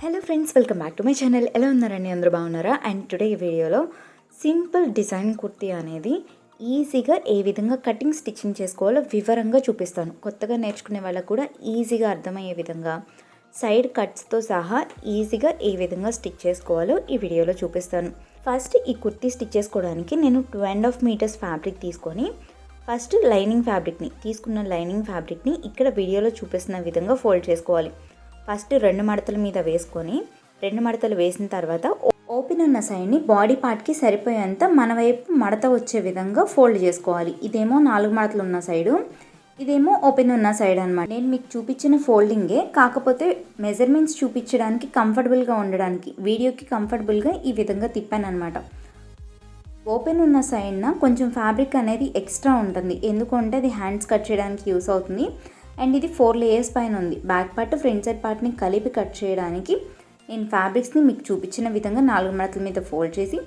Hello friends, welcome back to my channel. ఎలా ఉన్నారండి? అందరూ బాగున్నారా? అండ్ టుడే ఈ వీడియోలో సింపుల్ డిజైన్ కుర్తీ అనేది ఈజీగా ఏ విధంగా కటింగ్ స్టిచ్చింగ్ చేసుకోవాలో వివరంగా చూపిస్తాను. కొత్తగా నేర్చుకునే వాళ్ళకు కూడా ఈజీగా అర్థమయ్యే విధంగా సైడ్ కట్స్తో సహా ఈజీగా ఏ విధంగా స్టిచ్ చేసుకోవాలో ఈ వీడియోలో చూపిస్తాను. ఫస్ట్ ఈ కుర్తీ స్టిచ్ చేసుకోవడానికి నేను 2.5 మీటర్స్ ఫ్యాబ్రిక్ తీసుకొని ఫస్ట్ తీసుకున్న లైనింగ్ ఫ్యాబ్రిక్ని ఇక్కడ వీడియోలో చూపిస్తున్న విధంగా ఫోల్డ్ చేసుకోవాలి. ఫస్ట్ 2 మడతల మీద వేసుకొని 2 మడతలు వేసిన తర్వాత ఓపెన్ ఉన్న సైడ్ని బాడీ పార్ట్కి సరిపోయేంత మన వైపు మడత వచ్చే విధంగా ఫోల్డ్ చేసుకోవాలి. ఇదేమో 4 మడతలు ఉన్న సైడు, ఇదేమో ఓపెన్ ఉన్న సైడ్ అనమాట. నేను మీకు చూపించిన ఫోల్డింగే, కాకపోతే మెజర్మెంట్స్ చూపించడానికి కంఫర్టబుల్గా ఉండడానికి వీడియోకి కంఫర్టబుల్గా ఈ విధంగా తిప్పాను అనమాట. ఓపెన్ ఉన్న సైడ్న కొంచెం ఫ్యాబ్రిక్ అనేది ఎక్స్ట్రా ఉంటుంది, ఎందుకంటే అది హ్యాండ్స్ కట్ చేయడానికి యూస్ అవుతుంది. అండ్ ఇది 4 లేయర్స్ పైన ఉంది. బ్యాక్ పార్ట్ ఫ్రంట్ సైడ్ పార్ట్ని కలిపి కట్ చేయడానికి నేను ఫ్యాబ్రిక్స్ని మీకు చూపించిన విధంగా 4 మడతల మీద ఫోల్డ్ చేసి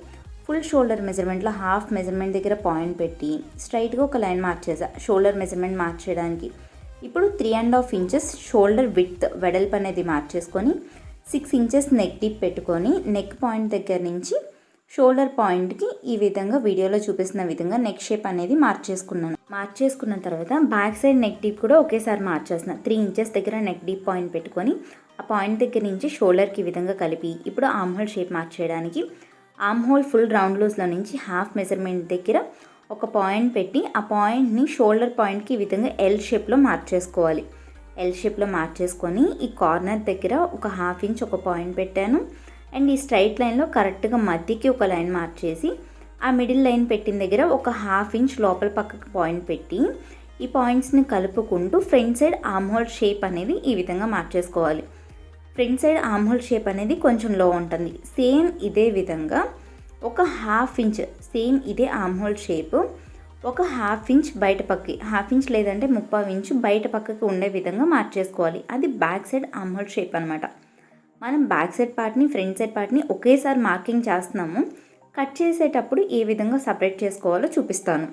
ఫుల్ షోల్డర్ మెజర్మెంట్లో హాఫ్ మెజర్మెంట్ దగ్గర పాయింట్ పెట్టి స్ట్రైట్గా ఒక లైన్ మార్క్ చేసా షోల్డర్ మెజర్మెంట్ మార్క్ చేయడానికి. ఇప్పుడు 3.5 ఇంచెస్ షోల్డర్ విడ్త్ వెడల్పు అనేది మార్క్ చేసుకొని 6 ఇంచెస్ నెక్ డీప్ పెట్టుకొని నెక్ పాయింట్ దగ్గర నుంచి షోల్డర్ పాయింట్కి ఈ విధంగా వీడియోలో చూపిస్తున్న విధంగా నెక్ షేప్ అనేది మార్చేసుకున్న తర్వాత బ్యాక్ సైడ్ నెక్ డీప్ కూడా ఒకేసారి మార్చేసిన 3 ఇంచెస్ దగ్గర నెక్ డీప్ పాయింట్ పెట్టుకొని ఆ పాయింట్ దగ్గర నుంచి షోల్డర్కి ఈ విధంగా కలిపి ఇప్పుడు ఆర్మ్ హోల్ షేప్ మార్చేయడానికి ఆర్మ్ హోల్ ఫుల్ రౌండ్ లూజ్లో నుంచి హాఫ్ మెజర్మెంట్ దగ్గర ఒక పాయింట్ పెట్టి ఆ పాయింట్ని షోల్డర్ పాయింట్కి ఈ విధంగా ఎల్ షేప్లో మార్చేసుకోవాలి. ఎల్ షేప్లో మార్చేసుకొని ఈ కార్నర్ దగ్గర ఒక 1/2 ఇంచ్ ఒక పాయింట్ పెట్టాను. అండ్ ఈ స్ట్రైట్ లైన్లో కరెక్ట్గా మధ్యకి ఒక లైన్ మార్చేసి ఆ మిడిల్ లైన్ పెట్టిన దగ్గర ఒక 1/2 ఇంచ్ లోపల పక్కకు పాయింట్ పెట్టి ఈ పాయింట్స్ని కలుపుకుంటూ front side arm hole shape అనేది ఈ విధంగా మార్చేసుకోవాలి. Front side arm hole shape అనేది కొంచెం లో ఉంటుంది. సేమ్ ఇదే విధంగా ఒక 1/2 ఇంచ్ ఇదే ఆర్మ్ హోల్ షేప్ ఒక 1/2 ఇంచ్ బయట పక్కకి 1/2 ఇంచ్ లేదంటే 3/4 ఇంచ్ బయట పక్కకి ఉండే విధంగా మార్చేసుకోవాలి. అది back side arm hole shape అనమాట. మనం బ్యాక్ సైడ్ పార్ట్ని ఫ్రంట్ సైడ్ పార్ట్ని ఒకేసారి మార్కింగ్ చేస్తున్నాము. కట్ చేసేటప్పుడు ఏ విధంగా సపరేట్ చేసుకోవాలో చూపిస్తాను.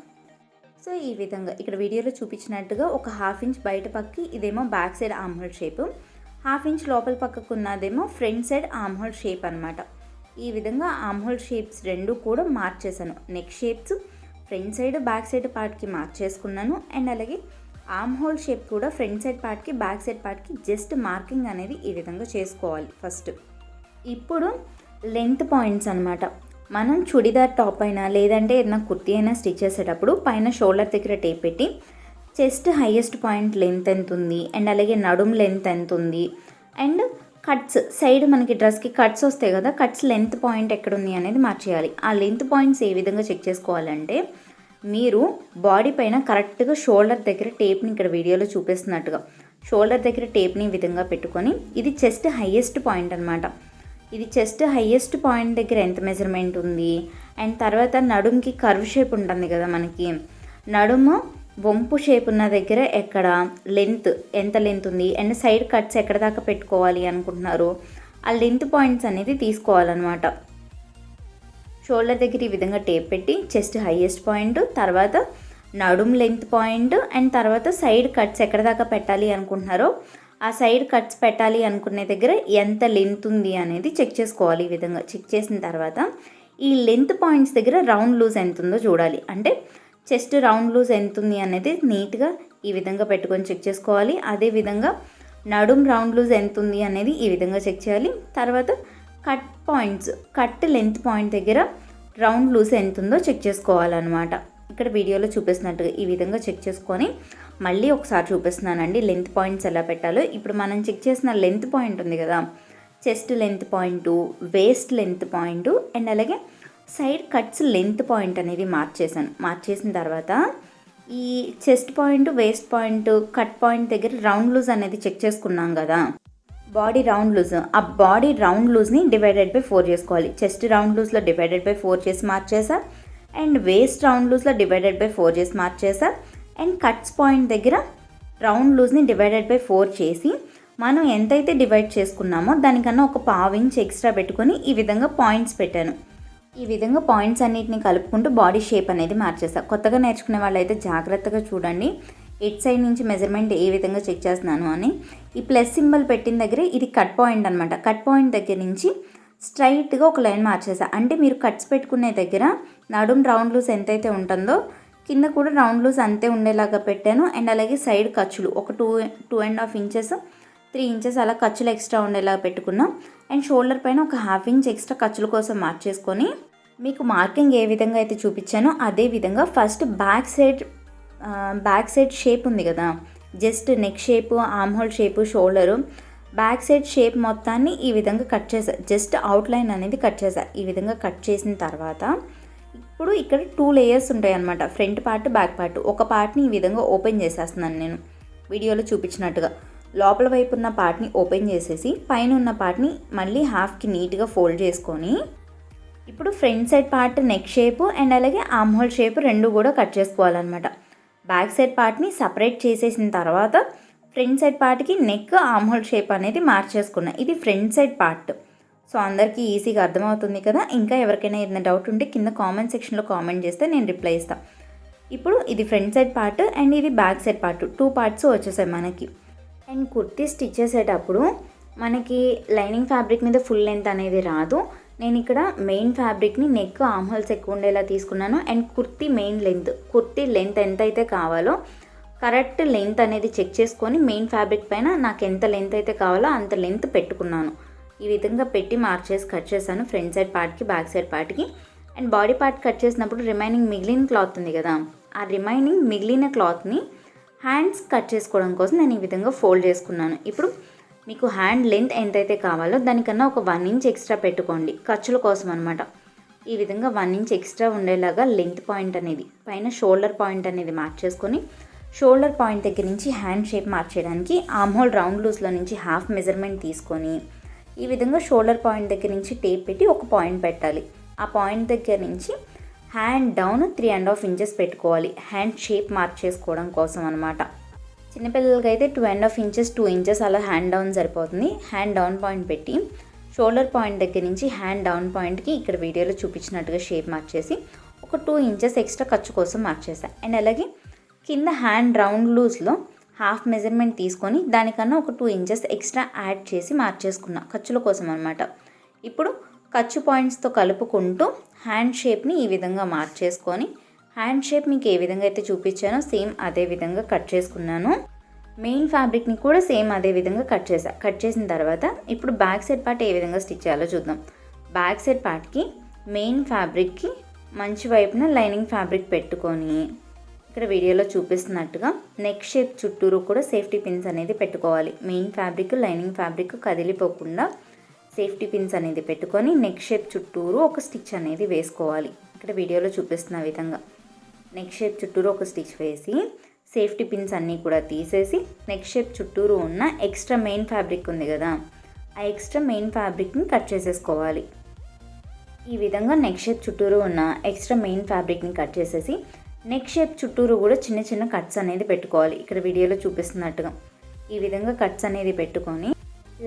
సో ఈ విధంగా ఇక్కడ వీడియోలో చూపించినట్టుగా ఒక 1/2 ఇంచ్ బయట పక్కకి ఇదేమో back side arm hole shape, 1/2 inch లోపల పక్కకు ఉన్నదేమో front side arm hole shape అనమాట. ఈ విధంగా ఆర్మ్ హోల్ షేప్స్ రెండు కూడా మార్చేసాను. Neck shapes front side back side పార్ట్కి మార్చేసుకున్నాను. అండ్ అలాగే ఆర్మ్ హోల్ షేప్ కూడా ఫ్రంట్ సైడ్ పార్ట్కి బ్యాక్ సైడ్ పార్ట్కి జస్ట్ మార్కింగ్ అనేది ఈ విధంగా చేసుకోవాలి ఫస్ట్. ఇప్పుడు లెంత్ పాయింట్స్ అనమాట. మనం చుడిదార్ టాప్ అయినా లేదంటే ఏదైనా కుర్తీ అయినా స్టిచ్ చేసేటప్పుడు పైన షోల్డర్ దగ్గర టేప్ పెట్టి చెస్ట్ హైయెస్ట్ పాయింట్ లెంత్ ఎంత ఉంది, అండ్ అలాగే నడుం లెంత్ ఎంత ఉంది, అండ్ కట్స్ సైడ్ మనకి డ్రెస్కి కట్స్ వస్తాయి కదా, కట్స్ లెంత్ పాయింట్ ఎక్కడ ఉంది అనేది మార్చేయాలి. ఆ లెంత్ పాయింట్స్ ఏ విధంగా చెక్ చేసుకోవాలంటే మీరు బాడీ పైన కరెక్ట్గా షోల్డర్ దగ్గర టేప్ని ఇక్కడ వీడియోలో చూపిస్తున్నట్టుగా షోల్డర్ దగ్గర టేప్ని ఈ విధంగా పెట్టుకొని ఇది చెస్ట్ హైయెస్ట్ పాయింట్ అనమాట. ఇది చెస్ట్ హైయెస్ట్ పాయింట్ దగ్గర ఎంత మెజర్మెంట్ ఉంది, అండ్ తర్వాత నడుంకి కర్వ్ షేప్ ఉంటుంది కదా, మనకి నడుము వంపు షేప్ ఉన్న దగ్గర ఎక్కడ ఎంత లెంత్ ఉంది, అండ్ సైడ్ కట్స్ ఎక్కడ దాకా పెట్టుకోవాలి అనుకుంటున్నారు ఆ లెంత్ పాయింట్స్ అనేది తీసుకోవాలన్నమాట. షోల్డర్ దగ్గర ఈ విధంగా టేప్ పెట్టి చెస్ట్ హైయెస్ట్ పాయింట్, తర్వాత నడుం లెంత్ పాయింట్, అండ్ తర్వాత సైడ్ కట్స్ ఎక్కడ దాకా పెట్టాలి అనుకుంటున్నారో ఆ సైడ్ కట్స్ పెట్టాలి అనుకునే దగ్గర ఎంత లెంత్ ఉంది అనేది చెక్ చేసుకోవాలి. ఈ విధంగా చెక్ చేసిన తర్వాత ఈ లెంత్ పాయింట్స్ దగ్గర రౌండ్ లూజ్ ఎంత ఉందో చూడాలి. అంటే చెస్ట్ రౌండ్ లూజ్ ఎంత ఉంది అనేది నీట్గా ఈ విధంగా పెట్టుకొని చెక్ చేసుకోవాలి. అదేవిధంగా నడుం రౌండ్ లూజ్ ఎంత ఉంది అనేది ఈ విధంగా చెక్ చేయాలి. తర్వాత కట్ లెంత్ పాయింట్ దగ్గర రౌండ్ లూజ్ ఎంత ఉందో చెక్ చేసుకోవాలన్నమాట. ఇక్కడ వీడియోలో చూపిస్తున్నట్టుగా ఈ విధంగా చెక్ చేసుకొని మళ్ళీ ఒకసారి చూపిస్తున్నానండి లెంత్ పాయింట్స్ ఎలా పెట్టాలో. ఇప్పుడు మనం చెక్ చేసిన లెంత్ పాయింట్ ఉంది కదా, chest length point, waste length point, and అలాగే సైడ్ కట్స్ లెంత్ పాయింట్ అనేది మార్చేసిన తర్వాత ఈ chest point, waste point, cut point దగ్గర రౌండ్ లూజ్ అనేది చెక్ చేసుకున్నాం కదా, బాడీ రౌండ్ లూజ్, ఆ బాడీ రౌండ్ లూజ్ని డివైడెడ్/4 చేసుకోవాలి. చెస్ట్ రౌండ్ లూజ్లో డివైడెడ్/4 చేసి మార్చేసా, అండ్ వేస్ట్ రౌండ్ లూజ్లో డివైడెడ్/4 చేసి మార్చేసా, అండ్ కట్స్ పాయింట్ దగ్గర రౌండ్ లూజ్ని డివైడెడ్/4 చేసి మనం ఎంతైతే డివైడ్ చేసుకున్నామో దానికన్నా ఒక 1/2 ఇంచ్ ఎక్స్ట్రా పెట్టుకొని ఈ విధంగా పాయింట్స్ పెట్టాను. ఈ విధంగా పాయింట్స్ అన్నిటిని కలుపుకుంటూ బాడీ షేప్ అనేది మార్చేసా. కొత్తగా నేర్చుకునే వాళ్ళైతే జాగ్రత్తగా చూడండి. ఎట్ సైడ్ నుంచి మెజర్మెంట్ ఏ విధంగా చెక్ చేస్తున్నాను అని. ఈ ప్లస్ సింబల్ పెట్టిన దగ్గర ఇది కట్ పాయింట్ అనమాట. కట్ పాయింట్ దగ్గర నుంచి స్ట్రైట్గా ఒక లైన్ మార్చేసా. అంటే మీరు కట్స్ పెట్టుకునే దగ్గర నడుం రౌండ్ లూస్ ఎంతైతే ఉంటుందో కింద కూడా రౌండ్ లూస్ అంతే ఉండేలాగా పెట్టాను. అండ్ అలాగే సైడ్ ఖర్చులు ఒక 2.5 ఇంచెస్ 3 ఇంచెస్ అలా ఖర్చులు ఎక్స్ట్రా ఉండేలాగా పెట్టుకున్నాం. అండ్ షోల్డర్ పైన ఒక 1/2 ఇంచ్ ఎక్స్ట్రా ఖర్చుల కోసం మార్చేసుకొని మీకు మార్కింగ్ ఏ విధంగా అయితే చూపించానో అదే విధంగా ఫస్ట్ బ్యాక్ సైడ్ షేప్ ఉంది కదా, just neck shape, arm whole shape, shoulder, back side shape మొత్తాన్ని ఈ విధంగా కట్ చేసా. జస్ట్ అవుట్లైన్ అనేది కట్ చేసా. ఈ విధంగా కట్ చేసిన తర్వాత ఇప్పుడు ఇక్కడ 2 లేయర్స్ ఉంటాయి అన్నమాట, ఫ్రంట్ పార్ట్ బ్యాక్ పార్ట్. ఒక పార్ట్ని ఈ విధంగా ఓపెన్ చేసేస్తున్నాను నేను వీడియోలో చూపించినట్టుగా. లోపల వైపు ఉన్న పార్ట్ని ఓపెన్ చేసేసి పైన ఉన్న పార్ట్ని మళ్ళీ హాఫ్కి నీట్గా ఫోల్డ్ చేసుకొని ఇప్పుడు front side part neck shape and అలాగే ఆర్మ్ హోల్ షేపు రెండు కూడా కట్ చేసుకోవాలన్నమాట. బ్యాక్ సైడ్ పార్ట్ని సపరేట్ చేసేసిన తర్వాత ఫ్రంట్ సైడ్ పార్ట్కి నెక్ ఆర్మ్ హోల్ షేప్ అనేది మార్చేసుకున్నా. ఇది ఫ్రంట్ సైడ్ పార్ట్. సో అందరికీ ఈజీగా అర్థమవుతుంది కదా. ఇంకా ఎవరికైనా ఏదైనా డౌట్ ఉంటే కింద కామెంట్ సెక్షన్లో కామెంట్ చేస్తే నేను రిప్లై ఇస్తాను. ఇప్పుడు ఇది ఫ్రంట్ సైడ్ పార్ట్ అండ్ ఇది బ్యాక్ సైడ్ పార్ట్, 2 పార్ట్స్ వచ్చేసాయి మనకి. అండ్ కుర్తీ స్టిచ్ చేసేటప్పుడు మనకి లైనింగ్ ఫ్యాబ్రిక్ మీద ఫుల్ లెంత్ అనేది రాదు. నేను ఇక్కడ మెయిన్ ఫ్యాబ్రిక్ని నెక్ ఆర్మ్ హోల్స్ ఎక్కువ ఉండేలా తీసుకున్నాను. అండ్ కుర్తీ లెంత్ ఎంత అయితే కావాలో కరెక్ట్ లెంత్ అనేది చెక్ చేసుకొని మెయిన్ ఫ్యాబ్రిక్ పైన నాకు ఎంత లెంత్ అయితే కావాలో అంత లెంత్ పెట్టుకున్నాను. ఈ విధంగా పెట్టి మార్చేసి కట్ చేశాను ఫ్రంట్ సైడ్ పార్ట్కి బ్యాక్ సైడ్ పార్ట్కి. అండ్ బాడీ పార్ట్ కట్ చేసినప్పుడు మిగిలిన క్లాత్ ఉంది కదా, ఆ మిగిలిన క్లాత్ని హ్యాండ్స్ కట్ చేసుకోవడం కోసం నేను ఈ విధంగా ఫోల్డ్ చేసుకున్నాను. ఇప్పుడు మీకు హ్యాండ్ లెంత్ ఎంతైతే కావాలో దానికన్నా ఒక 1 ఇంచ్ ఎక్స్ట్రా పెట్టుకోండి, ఖర్చుల కోసం అనమాట. ఈ విధంగా 1 ఇంచ్ ఎక్స్ట్రా ఉండేలాగా లెంత్ పాయింట్ అనేది పైన షోల్డర్ పాయింట్ అనేది మార్చేసుకొని షోల్డర్ పాయింట్ దగ్గర నుంచి హ్యాండ్ షేప్ మార్చేయడానికి ఆర్మ్ హోల్ రౌండ్ లూస్లో నుంచి హాఫ్ మెజర్మెంట్ తీసుకొని ఈ విధంగా షోల్డర్ పాయింట్ దగ్గర నుంచి టేప్ పెట్టి ఒక పాయింట్ పెట్టాలి. ఆ పాయింట్ దగ్గర నుంచి హ్యాండ్ డౌన్ 3.5 ఇంచెస్ పెట్టుకోవాలి, హ్యాండ్ షేప్ మార్చేసుకోవడం కోసం అనమాట. చిన్నపిల్లలకి అయితే 2.5 ఇంచెస్ 2 ఇంచెస్ అలా హ్యాండ్ డౌన్ సరిపోతుంది. హ్యాండ్ డౌన్ పాయింట్ పెట్టి షోల్డర్ పాయింట్ దగ్గర నుంచి హ్యాండ్ డౌన్ పాయింట్కి ఇక్కడ వీడియోలో చూపించినట్టుగా షేప్ మార్చేసి ఒక 2 ఇంచెస్ ఎక్స్ట్రా ఖర్చు కోసం మార్చేసాను. అండ్ అలాగే కింద హ్యాండ్ రౌండ్ లూజ్లో హాఫ్ మెజర్మెంట్ తీసుకొని దానికన్నా ఒక 2 ఇంచెస్ ఎక్స్ట్రా యాడ్ చేసి మార్చేసుకున్నా, ఖర్చుల కోసం అనమాట. ఇప్పుడు ఖర్చు పాయింట్స్తో కలుపుకుంటూ హ్యాండ్ షేప్ని ఈ విధంగా మార్చేసుకొని హ్యాండ్ షేప్ మీకు ఏ విధంగా అయితే చూపించానో సేమ్ అదే విధంగా కట్ చేసుకున్నాను. మెయిన్ ఫ్యాబ్రిక్ని కూడా సేమ్ అదే విధంగా కట్ చేసిన తర్వాత ఇప్పుడు బ్యాక్ సైడ్ పార్ట్ ఏ విధంగా స్టిచ్ చేయాలో చూద్దాం. బ్యాక్ సైడ్ పార్ట్కి మెయిన్ ఫ్యాబ్రిక్కి మంచి వైపున లైనింగ్ ఫ్యాబ్రిక్ పెట్టుకొని ఇక్కడ వీడియోలో చూపిస్తున్నట్టుగా నెక్ షేప్ చుట్టూరు కూడా సేఫ్టీ పిన్స్ అనేది పెట్టుకోవాలి. మెయిన్ ఫ్యాబ్రిక్ లైనింగ్ ఫ్యాబ్రిక్ కదిలిపోకుండా సేఫ్టీ పిన్స్ అనేది పెట్టుకొని నెక్ షేప్ చుట్టూరు ఒక స్టిచ్ అనేది వేసుకోవాలి. ఇక్కడ వీడియోలో చూపిస్తున్న విధంగా నెక్ షేప్ చుట్టూరు ఒక స్టిచ్ వేసి సేఫ్టీ పిన్స్ అన్నీ కూడా తీసేసి నెక్ షేప్ చుట్టూరు ఉన్న ఎక్స్ట్రా మెయిన్ ఫ్యాబ్రిక్ ఉంది కదా, ఆ ఎక్స్ట్రా మెయిన్ ఫ్యాబ్రిక్ని కట్ చేసేసుకోవాలి. ఈ విధంగా నెక్ షేప్ చుట్టూరు ఉన్న ఎక్స్ట్రా మెయిన్ ఫ్యాబ్రిక్ని కట్ చేసేసి నెక్ షేప్ చుట్టూరు కూడా చిన్న చిన్న కట్స్ అనేది పెట్టుకోవాలి. ఇక్కడ వీడియోలో చూపిస్తున్నట్టుగా ఈ విధంగా కట్స్ అనేది పెట్టుకొని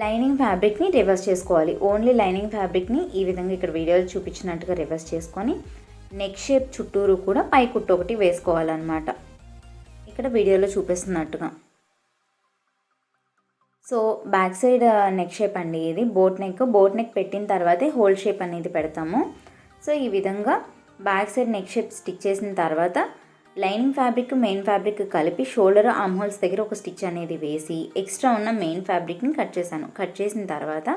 లైనింగ్ ఫ్యాబ్రిక్ని రివర్స్ చేసుకోవాలి. ఓన్లీ లైనింగ్ ఫ్యాబ్రిక్ని ఈ విధంగా ఇక్కడ వీడియోలో చూపించినట్టుగా రివర్స్ చేసుకొని నెక్ షేప్ చుట్టూరు కూడా పై కుట్టు ఒకటి వేసుకోవాలన్నమాట. ఇక్కడ వీడియోలో చూపిస్తున్నట్టుగా. So back side neck shape అండి ఇది. బోట్ నెక్ పెట్టిన తర్వాతే హోల్ షేప్ అనేది పెడతాము. సో ఈ విధంగా back side neck shape stitch చేసిన తర్వాత లైనింగ్ ఫ్యాబ్రిక్ మెయిన్ ఫ్యాబ్రిక్ కలిపి షోల్డర్ ఆర్మ్ హోల్స్ దగ్గర ఒక స్టిచ్ అనేది వేసి ఎక్స్ట్రా ఉన్న మెయిన్ ఫ్యాబ్రిక్ని కట్ చేశాను. కట్ చేసిన తర్వాత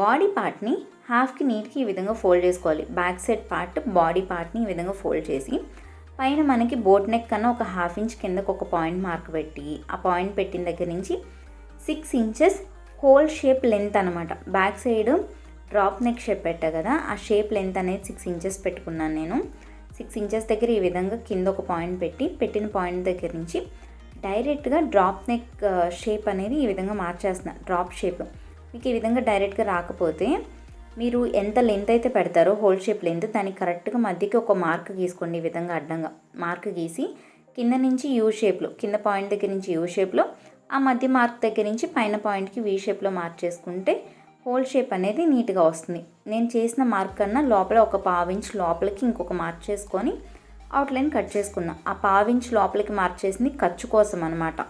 బాడీ పార్ట్ని హాఫ్కి నీట్కి ఈ విధంగా ఫోల్డ్ చేసుకోవాలి. బ్యాక్ సైడ్ పార్ట్ బాడీ పార్ట్ని ఈ విధంగా ఫోల్డ్ చేసి పైన మనకి బోట్ నెక్ కన్నా ఒక 1/2 ఇంచ్ కిందకు ఒక పాయింట్ మార్క్ పెట్టి ఆ పాయింట్ పెట్టిన దగ్గర నుంచి 6 ఇంచెస్ హోల్ షేప్ లెంత్ అనమాట. Back side drop neck shape పెట్టా కదా, ఆ షేప్ లెంత్ అనేది 6 ఇంచెస్ పెట్టుకున్నాను నేను. 6 ఇంచెస్ దగ్గర ఈ విధంగా కింద ఒక పాయింట్ పెట్టిన పాయింట్ దగ్గర నుంచి డైరెక్ట్గా డ్రాప్ నెక్ షేప్ అనేది ఈ విధంగా మార్చేస్తున్నా. డ్రాప్ షేప్ మీకు ఈ విధంగా డైరెక్ట్గా రాకపోతే మీరు ఎంత లెంత్ అయితే పెడతారో హోల్ షేప్ లెంత్ దానికి కరెక్ట్గా మధ్యకి ఒక మార్క్ గీసుకోండి. ఈ విధంగా అడ్డంగా మార్క్ గీసి కింద నుంచి యూ షేప్లో, కింద పాయింట్ దగ్గర నుంచి యూ షేప్లో, ఆ మధ్య మార్క్ దగ్గర నుంచి పైన పాయింట్కి వీ షేప్లో మార్చేసుకుంటే హోల్ షేప్ అనేది నీట్గా వస్తుంది. నేను చేసిన మార్క్ కన్నా లోపల ఒక 1/2 ఇంచ్ లోపలికి ఇంకొక మార్క్ చేసుకొని అవుట్లైన్ కట్ చేసుకున్నా. ఆ పావించ్ లోపలికి మార్క్ చేసింది ఖర్చు కోసం అనమాట.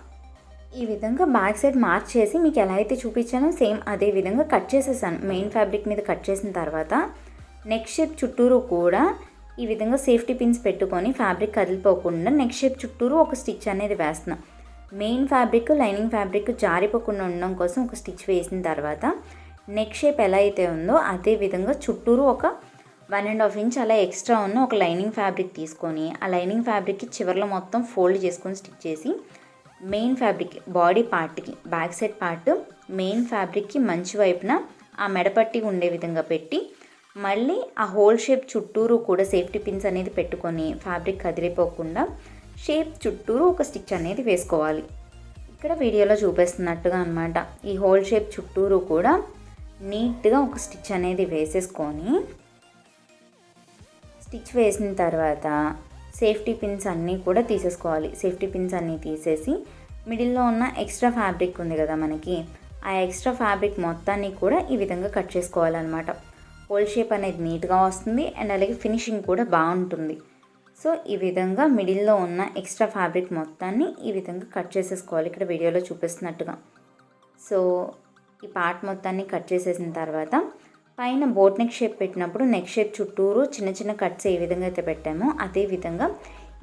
ఈ విధంగా బ్యాక్ సైడ్ మార్క్ చేసి మీకు ఎలా అయితే చూపించానో సేమ్ అదే విధంగా కట్ చేసేసాను. మెయిన్ ఫ్యాబ్రిక్ మీద కట్ చేసిన తర్వాత నెక్ షేప్ చుట్టూరు కూడా ఈ విధంగా సేఫ్టీ పిన్స్ పెట్టుకొని ఫ్యాబ్రిక్ కదిలిపోకుండా నెక్ షేప్ చుట్టూరు ఒక స్టిచ్ అనేది వేస్తున్నా. మెయిన్ ఫ్యాబ్రిక్ లైనింగ్ ఫ్యాబ్రిక్ జారిపోకుండా ఉండడం కోసం ఒక స్టిచ్ వేసిన తర్వాత నెక్ షేప్ ఎలా అయితే ఉందో అదే విధంగా చుట్టూరు ఒక 1.5 ఇంచ్ అలా ఎక్స్ట్రా ఉన్న ఒక లైనింగ్ ఫ్యాబ్రిక్ తీసుకొని ఆ లైనింగ్ ఫ్యాబ్రిక్కి చివర్లో మొత్తం ఫోల్డ్ చేసుకొని స్టిచ్ చేసి మెయిన్ ఫ్యాబ్రిక్ బాడీ పార్ట్కి బ్యాక్ సైడ్ పార్ట్ మెయిన్ ఫ్యాబ్రిక్కి మంచి వైపున ఆ మెడపట్టి ఉండే విధంగా పెట్టి మళ్ళీ ఆ హోల్ షేప్ చుట్టూరు కూడా సేఫ్టీ పిన్స్ అనేది పెట్టుకొని ఫ్యాబ్రిక్ కదిలిపోకుండా షేప్ చుట్టూరు ఒక స్టిచ్ అనేది వేసుకోవాలి. ఇక్కడ వీడియోలో చూపిస్తున్నట్టుగా అనమాట. ఈ హోల్ షేప్ చుట్టూరు కూడా నీట్గా ఒక స్టిచ్ అనేది వేసేసుకొని స్టిచ్ వేసిన తర్వాత సేఫ్టీ పిన్స్ అన్నీ కూడా తీసేసుకోవాలి. సేఫ్టీ పిన్స్ అన్నీ తీసేసి మిడిల్లో ఉన్న ఎక్స్ట్రా ఫ్యాబ్రిక్ ఉంది కదా మనకి, ఆ ఎక్స్ట్రా ఫ్యాబ్రిక్ మొత్తాన్ని కూడా ఈ విధంగా కట్ చేసుకోవాలన్నమాట. హోల్ షేప్ అనేది నీట్గా వస్తుంది అండ్ అలాగే ఫినిషింగ్ కూడా బాగుంటుంది. సో ఈ విధంగా మిడిల్లో ఉన్న ఎక్స్ట్రా ఫ్యాబ్రిక్ మొత్తాన్ని ఈ విధంగా కట్ చేసేసుకోవాలి ఇక్కడ వీడియోలో చూపిస్తున్నట్టుగా. సో ఈ పార్ట్ మొత్తాన్ని కట్ చేసేసిన తర్వాత పైన బోట్ నెక్ షేప్ పెట్టినప్పుడు నెక్ షేప్ చుట్టూరు చిన్న చిన్న కట్స్ ఏ విధంగా అయితే పెట్టామో అదే విధంగా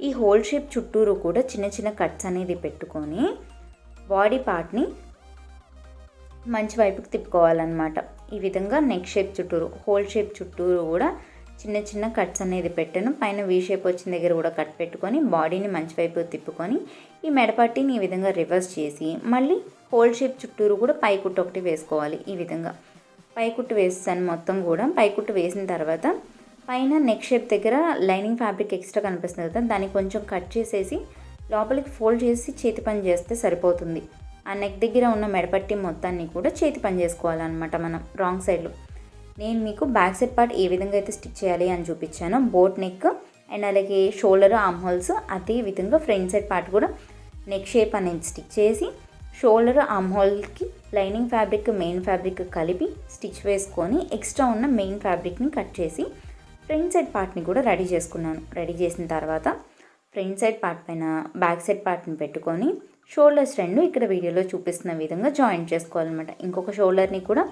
ఈ హోల్ షేప్ చుట్టూరు కూడా చిన్న చిన్న కట్స్ అనేది పెట్టుకొని బాడీ పార్ట్ని మంచి వైపుకి తిప్పుకోవాలన్నమాట. ఈ విధంగా నెక్ షేప్ చుట్టూరు హోల్ షేప్ చుట్టూరు కూడా చిన్న చిన్న కట్స్ అనేది పెట్టాను. పైన వీ షేప్ వచ్చిన దగ్గర కూడా కట్ పెట్టుకొని బాడీని మంచి వైపు తిప్పుకొని ఈ మెడపట్టిని ఈ విధంగా రివర్స్ చేసి మళ్ళీ హోల్ షేప్ చుట్టూరు కూడా పైకుట్టు ఒకటి వేసుకోవాలి. ఈ విధంగా పైకుట్టు వేస్తాను మొత్తం కూడా. పైకుట్టు వేసిన తర్వాత పైన నెక్ షేప్ దగ్గర లైనింగ్ ఫ్యాబ్రిక్ ఎక్స్ట్రా కనిపిస్తుంది కదా, దాన్ని కొంచెం కట్ చేసేసి లోపలికి ఫోల్డ్ చేసి చేతి పని చేస్తే సరిపోతుంది. ఆ నెక్ దగ్గర ఉన్న మెడపట్టి మొత్తాన్ని కూడా చేతి పని చేసుకోవాలన్నమాట మనం రాంగ్ సైడ్లో. నేను మీకు బ్యాక్ సైడ్ పార్ట్ ఏ విధంగా అయితే స్టిచ్ చేయాలి అని చూపించాను, బోట్ నెక్ అండ్ అలాగే షోల్డర్ ఆర్మ్ హోల్స్, అదే విధంగా ఫ్రంట్ సైడ్ పార్ట్ కూడా నెక్ షేప్ అనేది స్టిచ్ చేసి షోల్డర్ ఆర్మ్ హోల్కి లైనింగ్ ఫ్యాబ్రిక్ మెయిన్ ఫ్యాబ్రిక్ కలిపి స్టిచ్ వేసుకొని ఎక్స్ట్రా ఉన్న మెయిన్ ఫ్యాబ్రిక్ని కట్ చేసి ఫ్రంట్ సైడ్ పార్ట్ని కూడా రెడీ చేసుకున్నాను. రెడీ చేసిన తర్వాత ఫ్రంట్ సైడ్ పార్ట్ పైన బ్యాక్ సైడ్ పార్ట్ని పెట్టుకొని షోల్డర్స్ రెండు ఇక్కడ వీడియోలో చూపిస్తున్న విధంగా జాయింట్ చేసుకోవాలన్నమాట. ఇంకొక షోల్డర్ని కూడా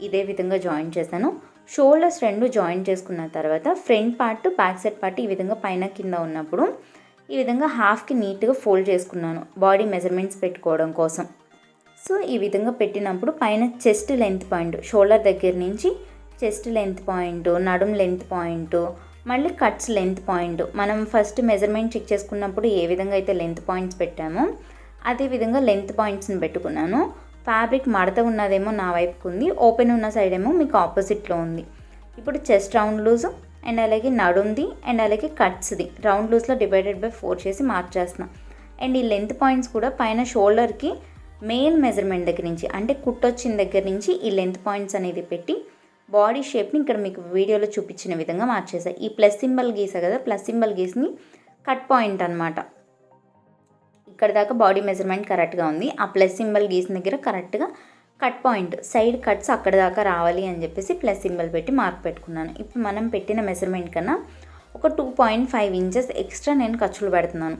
ఇదే విధంగా జాయింట్ చేశాను. షోల్డర్స్ రెండు జాయింట్ చేసుకున్న తర్వాత front part back side part ఈ విధంగా పైన కింద ఉన్నప్పుడు ఈ విధంగా హాఫ్కి నీట్గా ఫోల్డ్ చేసుకున్నాను బాడీ మెజర్మెంట్స్ పెట్టుకోవడం కోసం. సో ఈ విధంగా పెట్టినప్పుడు పైన చెస్ట్ లెంత్ పాయింట్, షోల్డర్ దగ్గర నుంచి చెస్ట్ లెంత్ పాయింట్, నడుం లెంత్ పాయింట్, మళ్ళీ కట్స్ లెంత్ పాయింట్ మనం ఫస్ట్ మెజర్మెంట్ చెక్ చేసుకున్నప్పుడు ఏ విధంగా అయితే లెంత్ పాయింట్స్ పెట్టామో అదే విధంగా లెంత్ పాయింట్స్ని పెట్టుకున్నాను. ఫ్యాబ్రిక్ మడత ఉన్నదేమో నా వైపుకు ఉంది, ఓపెన్ ఉన్న సైడ్ ఏమో మీకు ఆపోజిట్లో ఉంది. ఇప్పుడు చెస్ట్ రౌండ్ లూజ్ అండ్ అలాగే నడుంది అండ్ అలాగే కట్స్ది రౌండ్ లూజ్లో డివైడెడ్ బై 4 చేసి మార్క్ చేస్తున్నా. అండ్ ఈ లెంత్ పాయింట్స్ కూడా పైన షోల్డర్కి మెయిన్ మెజర్మెంట్ దగ్గర నుంచి అంటే కుట్టొచ్చిన దగ్గర నుంచి ఈ లెంత్ పాయింట్స్ అనేది పెట్టి బాడీ షేప్ని ఇక్కడ మీకు వీడియోలో చూపించిన విధంగా మార్చేసాయి. ఈ ప్లస్ సింబల్ గీసా కదా, ప్లస్ సింబల్ గీసి కట్ పాయింట్ అనమాట. ఇక్కడ దాకా బాడీ మెజర్మెంట్ కరెక్ట్గా ఉంది. ఆ ప్లస్ సింబల్ గీసిన దగ్గర కరెక్ట్గా కట్ పాయింట్ సైడ్ కట్స్ అక్కడ దాకా రావాలి అని చెప్పేసి ప్లస్ సింబల్ పెట్టి మార్క్ పెట్టుకున్నాను. ఇప్పుడు మనం పెట్టిన మెజర్మెంట్ కన్నా ఒక 2.5 ఇంచెస్ ఎక్స్ట్రా నేను ఖర్చులు పెడుతున్నాను.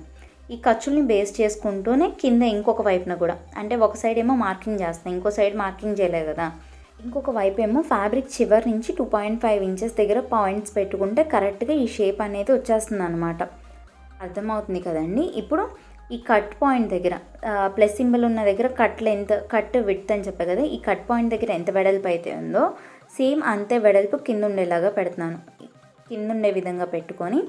ఈ ఖర్చుల్ని బేస్ చేసుకుంటూనే కింద ఇంకొక వైపున కూడా అంటే ఒక సైడ్ ఏమో మార్కింగ్ చేస్తాను, ఇంకో సైడ్ మార్కింగ్ చేయలేదు కదా, ఇంకొక వైపు ఏమో ఫ్యాబ్రిక్ చివరి నుంచి 2.5 ఇంచెస్ దగ్గర పాయింట్స్ పెట్టుకుంటే కరెక్ట్గా ఈ షేప్ అనేది వచ్చేస్తుంది అనమాట. అర్థమవుతుంది కదండి. ఇప్పుడు ఈ కట్ పాయింట్ దగ్గర ప్లస్ సింబల్ ఉన్న దగ్గర కట్ విడ్త్ అని చెప్పే కదా, ఈ కట్ పాయింట్ దగ్గర ఎంత వెడల్పు అయితే ఉందో సేమ్ అంతే వెడల్పు కింద ఉండేలాగా పెడుతున్నాను. కింద ఉండే విధంగా పెట్టుకొని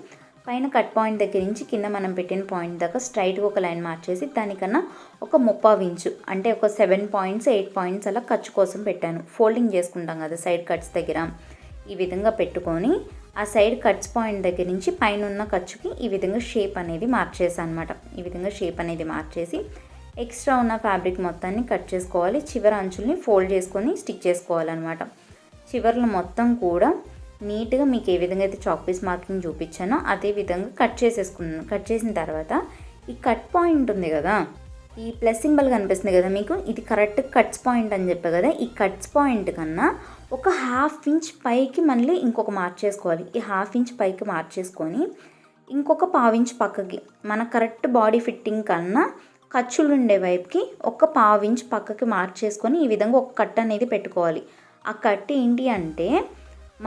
పైన కట్ పాయింట్ దగ్గర నుంచి కింద మనం పెట్టిన పాయింట్ దాకా స్ట్రైట్గా ఒక లైన్ మార్చేసి దానికన్నా ఒక 3/4 ఇంచు అంటే ఒక 7 పాయింట్స్ 8 పాయింట్స్ అలా ఖర్చు కోసం పెట్టాను. ఫోల్డింగ్ చేసుకుంటాం కదా సైడ్ కట్స్ దగ్గర, ఈ విధంగా పెట్టుకొని ఆ సైడ్ కట్స్ పాయింట్ దగ్గర నుంచి పైన ఉన్న ఖర్చుకి ఈ విధంగా షేప్ అనేది మార్చేసాను అనమాట. ఈ విధంగా షేప్ అనేది మార్చేసి ఎక్స్ట్రా ఉన్న ఫ్యాబ్రిక్ మొత్తాన్ని కట్ చేసుకోవాలి. చివరి అంచుల్ని ఫోల్డ్ చేసుకొని స్టిచ్ చేసుకోవాలన్నమాట. చివర్లు మొత్తం కూడా నీట్గా మీకు ఏ విధంగా అయితే చాక్ పీస్ మార్కింగ్ చూపించానో అదే విధంగా కట్ చేసేసుకున్నాను. కట్ చేసిన తర్వాత ఈ కట్ పాయింట్ ఉంది కదా, ఈ ప్లస్ సింబల్ కనిపిస్తుంది కదా మీకు, ఇది కరెక్ట్ కట్స్ పాయింట్ అని చెప్పే కదా, ఈ కట్స్ పాయింట్ కన్నా ఒక 1/2 ఇంచ్ పైకి మళ్ళీ ఇంకొక మార్క్ చేసుకోవాలి. ఈ 1/2 ఇంచ్ పైకి మార్క్ చేసుకొని ఇంకొక పావించ్ పక్కకి మన కరెక్ట్ బాడీ ఫిట్టింగ్ కన్నా ఖర్చులు ఉండే వైపుకి ఒక పావించ్ పక్కకి మార్చేసుకొని ఈ విధంగా ఒక కట్ అనేది పెట్టుకోవాలి. ఆ కట్ ఏంటి అంటే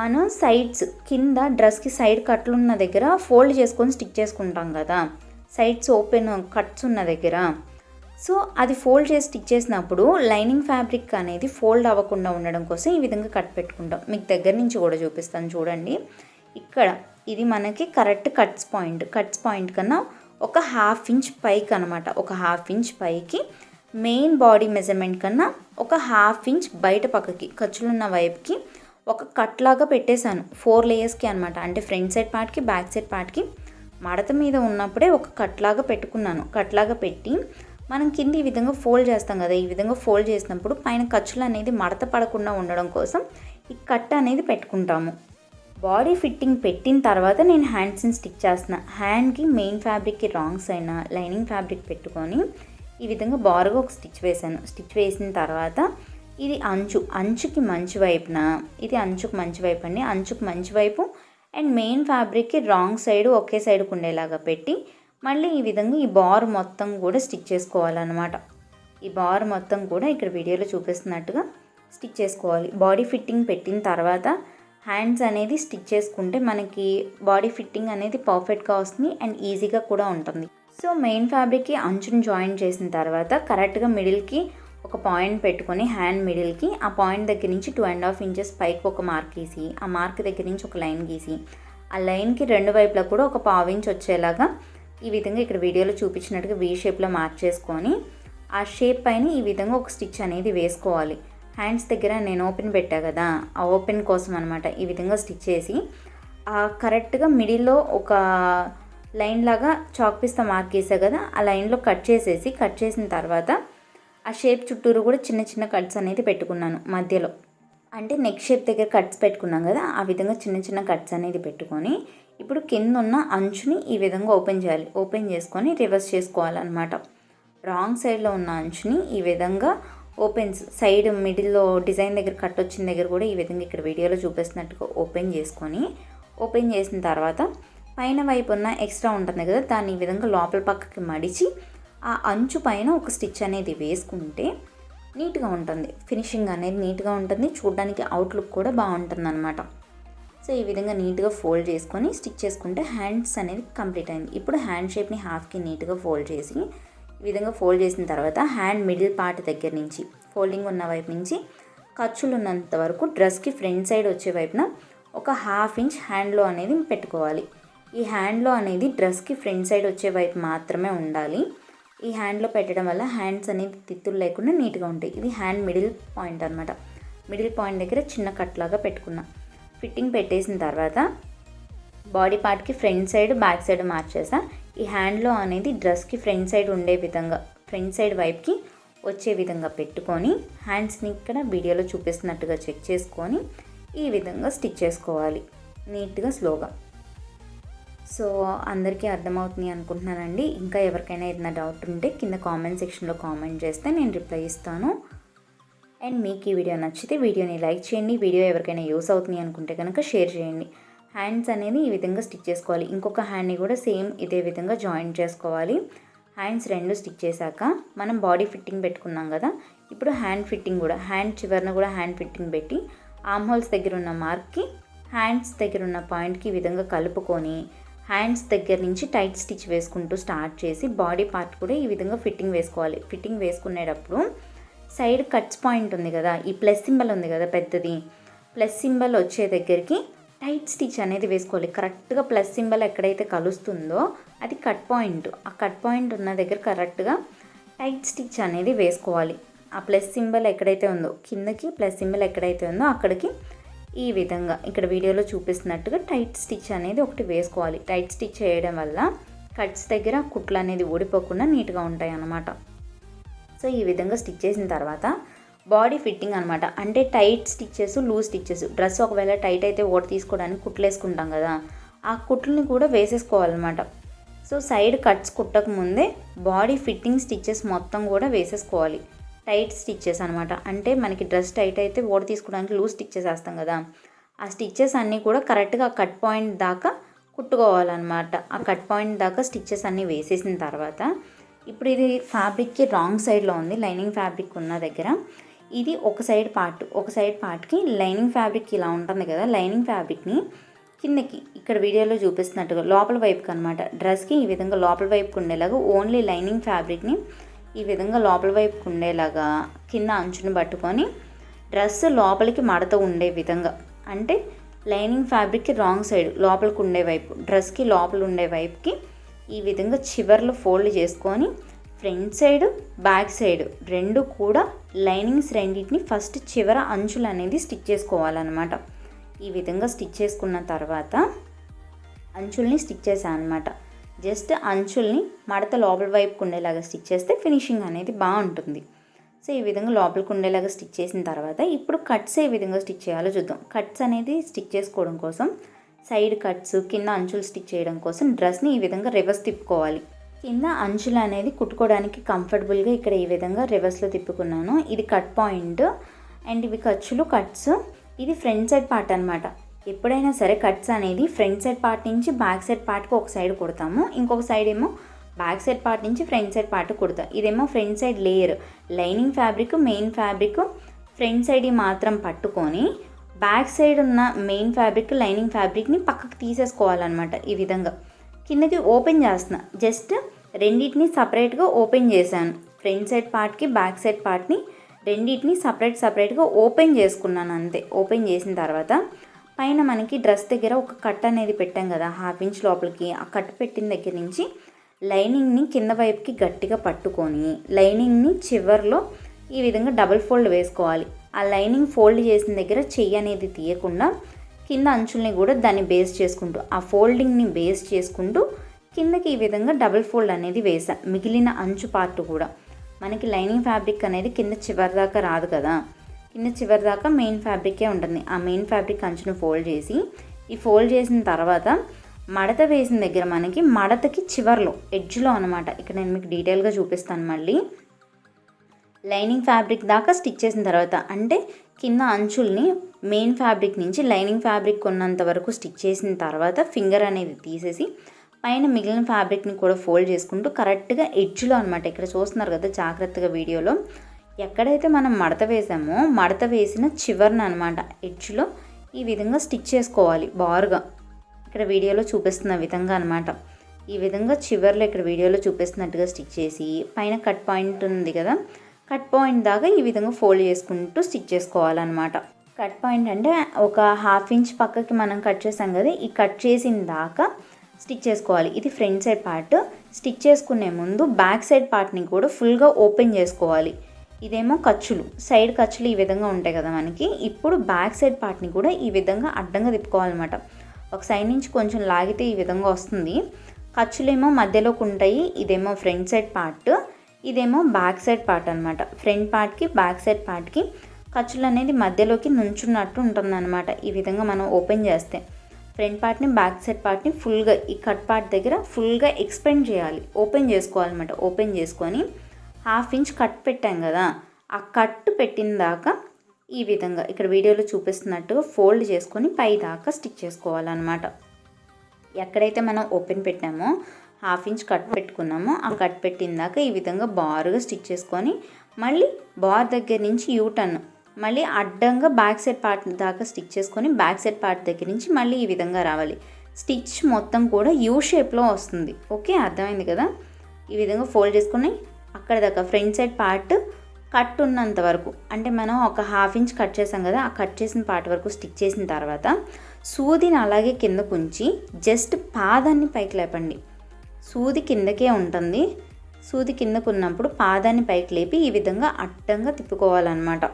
మనం సైడ్స్ కింద డ్రెస్కి సైడ్ కట్లు ఉన్న దగ్గర ఫోల్డ్ చేసుకొని స్టిక్ చేసుకుంటాం కదా, సైడ్స్ ఓపెన్ కట్స్ ఉన్న దగ్గర. సో అది ఫోల్డ్ చేసి స్టిచ్ చేసినప్పుడు లైనింగ్ ఫ్యాబ్రిక్ అనేది ఫోల్డ్ అవ్వకుండా ఉండడం కోసం ఈ విధంగా కట్ పెట్టుకుంటాం. మీకు దగ్గర నుంచి కూడా చూపిస్తాను చూడండి. ఇక్కడ ఇది మనకి కరెక్ట్ కట్స్ పాయింట్ కన్నా ఒక ½ ఇంచ్ పైకి అనమాట, ఒక ½ ఇంచ్ పైకి మెయిన్ బాడీ మెజర్మెంట్ కన్నా ఒక ½ ఇంచ్ బయట పక్కకి ఖర్చులున్న వైపుకి ఒక కట్ లాగా పెట్టేశాను 4 లేయర్స్కి అనమాట. అంటే ఫ్రంట్ సైడ్ పార్ట్కి బ్యాక్ సైడ్ పార్ట్కి మడత మీద ఉన్నప్పుడే ఒక కట్ లాగా పెట్టుకున్నాను. కట్ లాగా పెట్టి మనం కింద ఈ విధంగా ఫోల్డ్ చేస్తాం కదా, ఈ విధంగా ఫోల్డ్ చేసినప్పుడు పైన ఖర్చులు అనేది మడత పడకుండా ఉండడం కోసం ఈ కట్ అనేది పెట్టుకుంటాము. బాడీ ఫిట్టింగ్ పెట్టిన తర్వాత నేను హ్యాండ్స్ని స్టిచ్ చేస్తున్నా. హ్యాండ్కి మెయిన్ ఫ్యాబ్రిక్కి రాంగ్ సైడ్ లైనింగ్ ఫ్యాబ్రిక్ పెట్టుకొని ఈ విధంగా బారుగా ఒక స్టిచ్ వేసాను. స్టిచ్ వేసిన తర్వాత ఇది అంచుకి మంచి వైపున, ఇది అంచుకు మంచి వైపు అండి, అంచుకు మంచి వైపు అండ్ మెయిన్ ఫ్యాబ్రిక్కి రాంగ్ సైడ్ ఒకే సైడ్కి ఉండేలాగా పెట్టి మళ్ళీ ఈ విధంగా ఈ బార్ మొత్తం కూడా స్టిచ్ చేసుకోవాలన్నమాట. ఈ బార్ మొత్తం కూడా ఇక్కడ వీడియోలో చూపిస్తున్నట్టుగా స్టిచ్ చేసుకోవాలి. బాడీ ఫిట్టింగ్ పెట్టిన తర్వాత హ్యాండ్స్ అనేది స్టిచ్ చేసుకుంటే మనకి బాడీ ఫిట్టింగ్ అనేది పర్ఫెక్ట్గా వస్తుంది అండ్ ఈజీగా కూడా ఉంటుంది. సో మెయిన్ ఫ్యాబ్రిక్కి అంచుని జాయిన్ చేసిన తర్వాత కరెక్ట్గా మిడిల్కి ఒక పాయింట్ పెట్టుకొని హ్యాండ్ మిడిల్కి ఆ పాయింట్ దగ్గర నుంచి 2.5 ఇంచెస్ పైకి ఒక మార్క్ గీసి ఆ మార్క్ దగ్గర నుంచి ఒక లైన్ గీసి ఆ లైన్కి రెండు వైపులా కూడా ఒక ½ ఇంచ్ వచ్చేలాగా ఈ విధంగా ఇక్కడ వీడియోలో చూపించినట్టుగా వీ షేప్లో మార్క్ చేసుకొని ఆ షేప్ పైన ఈ విధంగా ఒక స్టిచ్ అనేది వేసుకోవాలి. హ్యాండ్స్ దగ్గర నేను ఓపెన్ పెట్టా కదా, ఆ ఓపెన్ కోసం అనమాట ఈ విధంగా స్టిచ్ చేసి కరెక్ట్గా మిడిల్లో ఒక లైన్ లాగా చాక్ పీస్తో మార్క్ చేసా కదా, ఆ లైన్లో కట్ చేసిన తర్వాత ఆ షేప్ చుట్టూరు కూడా చిన్న చిన్న కట్స్ అనేది పెట్టుకున్నాను మధ్యలో. అంటే నెక్ షేప్ దగ్గర కట్స్ పెట్టుకున్నాం కదా, ఆ విధంగా చిన్న చిన్న కట్స్ అనేది పెట్టుకొని ఇప్పుడు కింద ఉన్న అంచుని ఈ విధంగా ఓపెన్ చేయాలి. ఓపెన్ చేసుకొని రివర్స్ చేసుకోవాలన్నమాట. రాంగ్ సైడ్లో ఉన్న అంచుని ఈ విధంగా సైడ్ మిడిల్లో డిజైన్ దగ్గర కట్ వచ్చిన దగ్గర కూడా ఈ విధంగా ఇక్కడ వీడియోలో చూపిస్తున్నట్టుగా ఓపెన్ చేసిన తర్వాత పైన వైపు ఉన్న ఎక్స్ట్రా ఉంటుంది కదా, దాన్ని ఈ విధంగా లోపల పక్కకి మడిచి ఆ అంచు పైన ఒక స్టిచ్ అనేది వేసుకుంటే నీట్గా ఉంటుంది. ఫినిషింగ్ అనేది నీట్గా ఉంటుంది, చూడడానికి అవుట్లుక్ కూడా బాగుంటుంది అనమాట. సో ఈ విధంగా నీట్గా ఫోల్డ్ చేసుకొని స్టిచ్ చేసుకుంటే హ్యాండ్స్ అనేది కంప్లీట్ అయింది. ఇప్పుడు హ్యాండ్ షేప్ని హాఫ్కి నీట్గా ఫోల్డ్ చేసి ఈ విధంగా ఫోల్డ్ చేసిన తర్వాత హ్యాండ్ మిడిల్ పార్ట్ దగ్గర నుంచి ఫోల్డింగ్ ఉన్న వైపు నుంచి ఖర్చులు ఉన్నంత వరకు డ్రెస్కి ఫ్రంట్ సైడ్ వచ్చే వైపున ఒక ½ ఇంచ్ హ్యాండ్లో అనేది పెట్టుకోవాలి. ఈ హ్యాండ్లో అనేది డ్రెస్కి ఫ్రంట్ సైడ్ వచ్చే వైపు మాత్రమే ఉండాలి. ఈ హ్యాండ్లో పెట్టడం వల్ల హ్యాండ్స్ అనేది తిత్తులు లేకుండా నీట్గా ఉంటాయి. ఇది హ్యాండ్ మిడిల్ పాయింట్ అనమాట. మిడిల్ పాయింట్ దగ్గర చిన్న కట్ లాగా పెట్టుకున్నా. ఫిట్టింగ్ పెట్టేసిన తర్వాత బాడీ పార్ట్కి ఫ్రంట్ సైడ్ బ్యాక్ సైడ్ మార్చేసా. ఈ హ్యాండ్లో అనేది డ్రెస్కి ఫ్రంట్ సైడ్ ఉండే విధంగా ఫ్రంట్ సైడ్ వైపుకి వచ్చే విధంగా పెట్టుకొని హ్యాండ్స్ని ఇక్కడ వీడియోలో చూపిస్తున్నట్టుగా చెక్ చేసుకొని ఈ విధంగా స్టిచ్ చేసుకోవాలి నీట్గా స్లోగా. సో అందరికీ అర్థమవుతుంది అనుకుంటున్నానండి. ఇంకా ఎవరికైనా ఏదైనా డౌట్ ఉంటే కింద కామెంట్ సెక్షన్లో కామెంట్ చేస్తే నేను రిప్లై ఇస్తాను. అండ్ మీకు ఈ వీడియో నచ్చితే వీడియోని లైక్ చేయండి. వీడియో ఎవరికైనా యూస్ అవుతుంది అనుకుంటే కనుక షేర్ చేయండి. హ్యాండ్స్ అనేది ఈ విధంగా స్టిచ్ చేసుకోవాలి. ఇంకొక హ్యాండ్ని కూడా సేమ్ ఇదే విధంగా జాయిన్ చేసుకోవాలి. హ్యాండ్స్ రెండు స్టిచ్ చేశాక మనం బాడీ ఫిట్టింగ్ పెట్టుకున్నాం కదా, ఇప్పుడు హ్యాండ్ ఫిట్టింగ్ కూడా హ్యాండ్ చివరన కూడా హ్యాండ్ ఫిట్టింగ్ పెట్టి ఆర్మ్ హోల్స్ దగ్గర ఉన్న మార్క్కి హ్యాండ్స్ దగ్గర ఉన్న పాయింట్కి ఈ విధంగా కలుపుకొని హ్యాండ్స్ దగ్గర నుంచి టైట్ స్టిచ్ వేసుకుంటూ స్టార్ట్ చేసి బాడీ పార్ట్ కూడా ఈ విధంగా ఫిట్టింగ్ వేసుకోవాలి. ఫిట్టింగ్ వేసుకునేటప్పుడు సైడ్ కట్స్ పాయింట్ ఉంది కదా, ఈ ప్లస్ సింబల్ ఉంది కదా పెద్దది, ప్లస్ సింబల్ వచ్చే దగ్గరికి టైట్ స్టిచ్ అనేది వేసుకోవాలి. కరెక్ట్గా ప్లస్ సింబల్ ఎక్కడైతే కలుస్తుందో అది కట్ పాయింట్. ఆ కట్ పాయింట్ ఉన్న దగ్గర కరెక్ట్గా టైట్ స్టిచ్ అనేది వేసుకోవాలి. ఆ ప్లస్ సింబల్ ఎక్కడైతే ఉందో కిందకి ప్లస్ సింబల్ ఎక్కడైతే ఉందో అక్కడికి ఈ విధంగా ఇక్కడ వీడియోలో చూపిస్తున్నట్టుగా టైట్ స్టిచ్ అనేది ఒకటి వేసుకోవాలి. టైట్ స్టిచ్ చేయడం వల్ల కట్స్ దగ్గర కుట్లు అనేది ఊడిపోకుండా నీట్గా ఉంటాయి అన్నమాట. సో ఈ విధంగా స్టిచ్ చేసిన తర్వాత బాడీ ఫిట్టింగ్ అనమాట. అంటే tight stitches loose stitches, dress ఒకవేళ టైట్ అయితే ఓట తీసుకోవడానికి కుట్లు వేసుకుంటాం కదా, ఆ కుట్లని కూడా వేసేసుకోవాలన్నమాట. సో సైడ్ కట్స్ కుట్టక ముందే బాడీ ఫిట్టింగ్ స్టిచ్చెస్ మొత్తం కూడా వేసేసుకోవాలి. టైట్ స్టిచ్చెస్ అనమాట. అంటే మనకి డ్రెస్ టైట్ అయితే ఓట తీసుకోవడానికి లూజ్ స్టిచ్చెస్ వేస్తాం కదా, ఆ స్టిచ్చెస్ అన్నీ కూడా కరెక్ట్గా కట్ పాయింట్ దాకా కుట్టుకోవాలన్నమాట. ఆ కట్ పాయింట్ దాకా స్టిచ్చెస్ అన్నీ వేసేసిన తర్వాత ఇప్పుడు ఇది ఫ్యాబ్రిక్కి రాంగ్ సైడ్లో ఉంది. లైనింగ్ ఫ్యాబ్రిక్ ఉన్న దగ్గర ఇది ఒక సైడ్ పార్ట్కి లైనింగ్ ఫ్యాబ్రిక్ ఇలా ఉంటుంది కదా, లైనింగ్ ఫ్యాబ్రిక్ని కిందకి ఇక్కడ వీడియోలో చూపిస్తున్నట్టుగా లోపల వైపుకి అనమాట, డ్రెస్కి ఈ విధంగా లోపల వైపుకి ఉండేలాగా ఓన్లీ లైనింగ్ ఫ్యాబ్రిక్ని ఈ విధంగా లోపల వైపుకి ఉండేలాగా కింద అంచుని పట్టుకొని డ్రెస్ లోపలికి మడత ఉండే విధంగా, అంటే లైనింగ్ ఫ్యాబ్రిక్కి రాంగ్ సైడ్ లోపలికి ఉండే వైపు, డ్రెస్కి లోపల ఉండే వైపుకి ఈ విధంగా చివర్లు ఫోల్డ్ చేసుకొని ఫ్రంట్ సైడ్ బ్యాక్ సైడ్ రెండు కూడా లైనింగ్స్ రెండింటిని ఫస్ట్ చివర అంచులు అనేది స్టిచ్ చేసుకోవాలన్నమాట. ఈ విధంగా స్టిచ్ చేసుకున్న తర్వాత అంచుల్ని స్టిచ్ చేశాను అనమాట. జస్ట్ అంచుల్ని మడత లోపల వైపుకు ఉండేలాగా స్టిచ్ చేస్తే ఫినిషింగ్ అనేది బాగుంటుంది. సో ఈ విధంగా లోపలికి ఉండేలాగా స్టిచ్ చేసిన తర్వాత ఇప్పుడు కట్స్ ఏ విధంగా స్టిచ్ చేయాలో చూద్దాం. కట్స్ అనేది స్టిచ్ చేసుకోవడం కోసం సైడ్ కట్స్ కింద అంచులు స్టిచ్ చేయడం కోసం డ్రెస్ని ఈ విధంగా రివర్స్ తిప్పుకోవాలి. కింద అంచులు అనేది కుట్టుకోవడానికి కంఫర్టబుల్గా ఇక్కడ ఈ విధంగా రివర్స్లో తిప్పుకున్నాను. ఇది కట్ పాయింట్ అండ్ ఇవి కట్స్. ఇది ఫ్రంట్ సైడ్ పార్ట్ అనమాట. ఎప్పుడైనా సరే కట్స్ అనేది ఫ్రంట్ సైడ్ పార్ట్ నుంచి బ్యాక్ సైడ్ పార్ట్కి ఒక సైడ్ కుడతాము, ఇంకొక సైడ్ ఏమో బ్యాక్ సైడ్ పార్ట్ నుంచి ఫ్రంట్ సైడ్ పార్ట్ కుడతాం. ఇదేమో front side layer, lining fabric main fabric front side మాత్రం పట్టుకొని బ్యాక్ సైడ్ ఉన్న మెయిన్ ఫ్యాబ్రిక్ లైనింగ్ ఫ్యాబ్రిక్ని పక్కకు తీసేసుకోవాలన్నమాట. ఈ విధంగా కిందకి ఓపెన్ చేస్తున్నా, జస్ట్ రెండింటిని సపరేట్గా ఓపెన్ చేశాను. ఫ్రంట్ సైడ్ పార్ట్కి బ్యాక్ సైడ్ పార్ట్ని రెండింటిని సపరేట్గా ఓపెన్ చేసుకున్నాను అంతే. ఓపెన్ చేసిన తర్వాత పైన మనకి డ్రెస్ దగ్గర ఒక కట్ అనేది పెట్టాం కదా, 1/2 ఇంచ్ లోపలికి. ఆ కట్ పెట్టిన దగ్గర నుంచి లైనింగ్ని కింద వైపుకి గట్టిగా పట్టుకొని లైనింగ్ని చివర్లో ఈ విధంగా డబుల్ ఫోల్డ్ వేసుకోవాలి. ఆ లైనింగ్ ఫోల్డ్ చేసిన దగ్గర చెయ్యి అనేది తీయకుండా కింద అంచుల్ని కూడా దాన్ని బేస్ చేసుకుంటూ ఆ ఫోల్డింగ్ని బేస్ చేసుకుంటూ కిందకి ఈ విధంగా డబుల్ ఫోల్డ్ అనేది వేసా. మిగిలిన అంచు పార్ట్ కూడా మనకి లైనింగ్ ఫ్యాబ్రిక్ అనేది కింద చివరి దాకా రాదు కదా, కింద చివరి దాకా మెయిన్ ఫ్యాబ్రికే ఉంటుంది. ఆ మెయిన్ ఫ్యాబ్రిక్ అంచును ఫోల్డ్ చేసి ఈ ఫోల్డ్ చేసిన తర్వాత మడత వేసిన దగ్గర మనకి మడతకి చివర్లో ఎడ్జ్లో అనమాట, ఇక్కడ నేను మీకు డీటెయిల్గా చూపిస్తాను. మళ్ళీ లైనింగ్ ఫ్యాబ్రిక్ దాకా స్టిచ్ చేసిన తర్వాత, అంటే కింద అంచుల్ని మెయిన్ ఫ్యాబ్రిక్ నుంచి లైనింగ్ ఫ్యాబ్రిక్ ఉన్నంత వరకు స్టిచ్ చేసిన తర్వాత ఫింగర్ అనేది తీసేసి పైన మిగిలిన ఫ్యాబ్రిక్ని కూడా ఫోల్డ్ చేసుకుంటూ కరెక్ట్గా ఎడ్జ్లో అనమాట, ఇక్కడ చూస్తున్నారు కదా జాగ్రత్తగా వీడియోలో, ఎక్కడైతే మనం మడత వేసామో మడత వేసిన చివర్ని అనమాట ఎడ్జ్లో ఈ విధంగా స్టిచ్ చేసుకోవాలి బారుగా. ఇక్కడ వీడియోలో చూపిస్తున్న విధంగా అనమాట. ఈ విధంగా చివర్లో ఇక్కడ వీడియోలో చూపిస్తున్నట్టుగా స్టిచ్ చేసి పైన కట్ పాయింట్ ఉంది కదా, కట్ పాయింట్ దాకా ఈ విధంగా ఫోల్డ్ చేసుకుంటూ స్టిచ్ చేసుకోవాలన్నమాట. కట్ పాయింట్ అంటే ఒక 1/2 ఇంచ్ పక్కకి మనం కట్ చేసాం కదా, ఈ కట్ చేసిన దాకా స్టిచ్ చేసుకోవాలి. ఇది ఫ్రంట్ సైడ్ పార్ట్. స్టిచ్ చేసుకునే ముందు బ్యాక్ సైడ్ పార్ట్ని కూడా ఫుల్గా ఓపెన్ చేసుకోవాలి. ఇదేమో ఖర్చులు, సైడ్ ఖర్చులు ఈ విధంగా ఉంటాయి కదా మనకి. ఇప్పుడు బ్యాక్ సైడ్ పార్ట్ని కూడా ఈ విధంగా అడ్డంగా తిప్పుకోవాలన్నమాట. ఒక సైడ్ నుంచి కొంచెం లాగితే ఈ విధంగా వస్తుంది. ఖర్చులేమో మధ్యలోకి ఉంటాయి. ఇదేమో ఫ్రంట్ సైడ్ పార్ట్, ఇదేమో బ్యాక్ సైడ్ పార్ట్ అనమాట. ఫ్రంట్ పార్ట్కి బ్యాక్ సైడ్ పార్ట్కి ఖర్చులు అనేది మధ్యలోకి నుంచున్నట్టు ఉంటుందన్నమాట. ఈ విధంగా మనం ఓపెన్ చేస్తే ఫ్రంట్ పార్ట్ని బ్యాక్ సైడ్ పార్ట్ని ఫుల్గా ఈ కట్ పార్ట్ దగ్గర ఫుల్గా ఎక్స్పెండ్ చేయాలి, ఓపెన్ చేసుకోవాలన్నమాట. ఓపెన్ చేసుకొని 1/2 ఇంచ్ కట్ పెట్టాం కదా, ఆ కట్ పెట్టిన దాకా ఈ విధంగా ఇక్కడ వీడియోలో చూపిస్తున్నట్టుగా ఫోల్డ్ చేసుకొని పై దాకా స్టిచ్ చేసుకోవాలన్నమాట. ఎక్కడైతే మనం ఓపెన్ పెట్టామో 1/2 ఇంచ్ కట్ పెట్టుకున్నామో ఆ కట్ పెట్టిన దాకా ఈ విధంగా బారుగా స్టిచ్ చేసుకొని మళ్ళీ బార్ దగ్గర నుంచి యూటర్న్ మళ్ళీ అడ్డంగా బ్యాక్ సైడ్ పార్ట్ దాకా స్టిచ్ చేసుకొని బ్యాక్ సైడ్ పార్ట్ దగ్గర నుంచి మళ్ళీ ఈ విధంగా రావాలి. స్టిచ్ మొత్తం కూడా యూ షేప్లో వస్తుంది. ఓకే, అర్థమైంది కదా. ఈ విధంగా ఫోల్డ్ చేసుకొని అక్కడ దాకా ఫ్రంట్ సైడ్ పార్ట్ కట్ ఉన్నంత వరకు, అంటే మనం ఒక 1/2 ఇంచ్ కట్ చేసాం కదా, ఆ కట్ చేసిన పార్ట్ వరకు స్టిచ్ చేసిన తర్వాత సూదిని అలాగే కిందకు ఉంచి జస్ట్ పాదాన్ని పైకి లేపండి. సూది కిందకే ఉంటుంది. సూది కిందకు ఉన్నప్పుడు పాదాన్ని పైకి లేపి ఈ విధంగా అడ్డంగా తిప్పుకోవాలన్నమాట.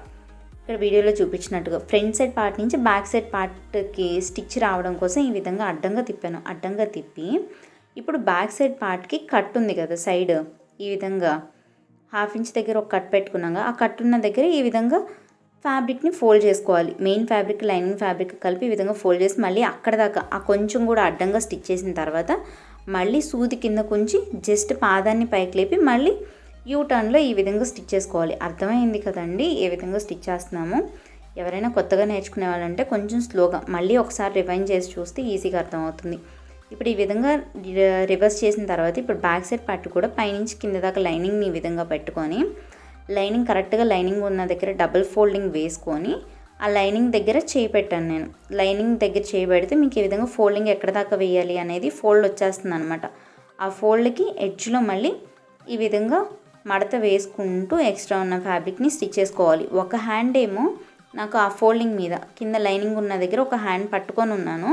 ఇక్కడ వీడియోలో చూపించినట్టుగా ఫ్రంట్ సైడ్ పార్ట్ నుంచి బ్యాక్ సైడ్ పార్ట్కి స్టిచ్ రావడం కోసం ఈ విధంగా అడ్డంగా తిప్పాను. అడ్డంగా తిప్పి ఇప్పుడు బ్యాక్ సైడ్ పార్ట్కి కట్ ఉంది కదా సైడ్, ఈ విధంగా 1/2 ఇంచ్ దగ్గర ఒక కట్ పెట్టుకున్నాక ఆ కట్ ఉన్న దగ్గర ఈ విధంగా ఫ్యాబ్రిక్ని ఫోల్డ్ చేసుకోవాలి. మెయిన్ ఫ్యాబ్రిక్ లైనింగ్ ఫ్యాబ్రిక్ కలిపి ఈ విధంగా ఫోల్డ్ చేసి మళ్ళీ అక్కడ దాకా ఆ కొంచెం కూడా అడ్డంగా స్టిచ్ చేసిన తర్వాత మళ్ళీ సూది కింద కొంచెం జస్ట్ పాదాన్ని పైకి లేపి మళ్ళీ యూ టర్న్లో ఈ విధంగా స్టిచ్ చేసుకోవాలి. అర్థమైంది కదండి ఏ విధంగా స్టిచ్ చేస్తున్నాము. ఎవరైనా కొత్తగా నేర్చుకునే వాళ్ళంటే కొంచెం స్లోగా మళ్ళీ ఒకసారి రివైండ్ చేసి చూస్తే ఈజీగా అర్థమవుతుంది. ఇప్పుడు ఈ విధంగా రివర్స్ చేసిన తర్వాత ఇప్పుడు బ్యాక్ సైడ్ పట్టు కూడా పైనుంచి కింద దాకా లైనింగ్ని ఈ విధంగా పెట్టుకొని లైనింగ్ కరెక్ట్గా లైనింగ్ ఉన్న దగ్గర డబుల్ ఫోల్డింగ్ వేసుకొని ఆ లైనింగ్ దగ్గర చేయి పెట్టాను నేను. లైనింగ్ దగ్గర చేయి పెడితే మీకు ఈ విధంగా ఫోల్డింగ్ ఎక్కడ దాకా వేయాలి అనేది ఫోల్డ్ వచ్చేస్తుంది అనమాట. ఆ ఫోల్డ్కి ఎడ్జ్లో మళ్ళీ ఈ విధంగా మడత వేసుకుంటూ ఎక్స్ట్రా ఉన్న ఫ్యాబ్రిక్ని స్టిచ్ చేసుకోవాలి. ఒక హ్యాండ్ ఏమో నాకు ఆ ఫోల్డింగ్ మీద కింద లైనింగ్ ఉన్న దగ్గర ఒక హ్యాండ్ పట్టుకొని ఉన్నాను,